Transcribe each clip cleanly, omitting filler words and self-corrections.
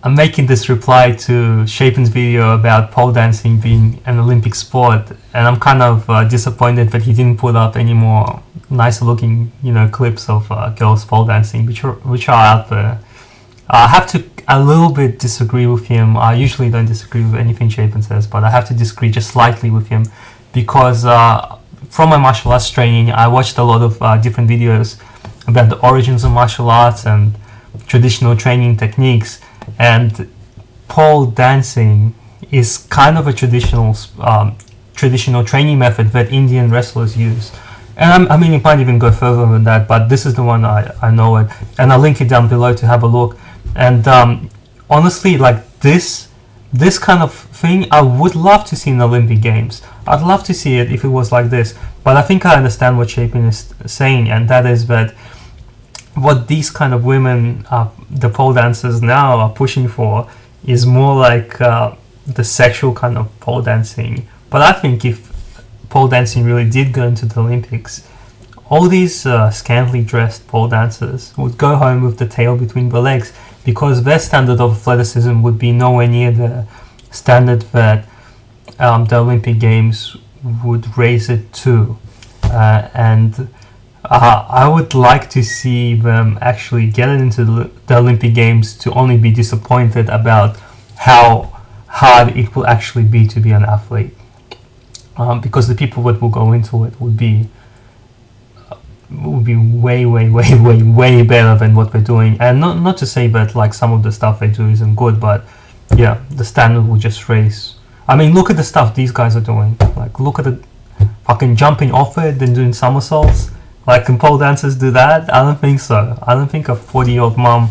I'm making this reply to Shapen's video about pole dancing being an Olympic sport, and I'm kind of disappointed that he didn't put up any more nicer looking, clips of girls pole dancing, which are out there. I have to a little bit disagree with him. I usually don't disagree with anything Shapen says, but I have to disagree just slightly with him because from my martial arts training, I watched a lot of different videos about the origins of martial arts and traditional training techniques, and pole dancing is kind of a traditional training method that Indian wrestlers use. And I mean, it might even go further than that, but this is the one I know it, and I'll link it down below to have a look. And honestly, like this kind of thing, I would love to see in the Olympic Games. I'd love to see it if it was like this. But I think I understand what Shapen is saying, and that is that what these kind of women, the pole dancers now, are pushing for is more like the sexual kind of pole dancing. But I think if pole dancing really did go into the Olympics, all these scantily dressed pole dancers would go home with the tail between the legs, because their standard of athleticism would be nowhere near the standard that the Olympic Games would raise it to. And I would like to see them actually get into the Olympic Games to only be disappointed about how hard it will actually be to be an athlete. Because the people that will go into it would be way better than what they're doing. And not to say that like some of the stuff they do isn't good, but yeah, the standard will just raise. I mean, look at the stuff these guys are doing. Like, look at the fucking jumping off it and doing somersaults. Like, can pole dancers do that? I don't think so. I don't think a 40-year-old mom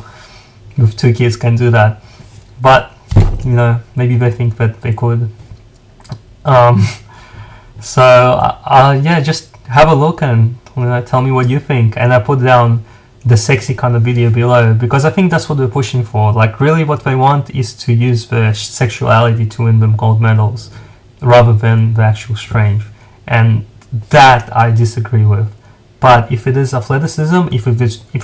with 2 kids can do that. But, maybe they think that they could. Yeah, just have a look and tell me what you think. And I put down the sexy kind of video below, because I think that's what they're pushing for. Like, really what they want is to use their sexuality to win them gold medals rather than the actual strength. And that I disagree with. But if it is athleticism, if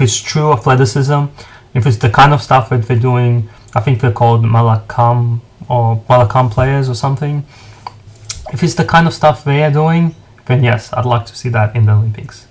it's true athleticism, if it's the kind of stuff that they're doing, I think they're called Malakam players or something. If it's the kind of stuff they are doing, then yes, I'd like to see that in the Olympics.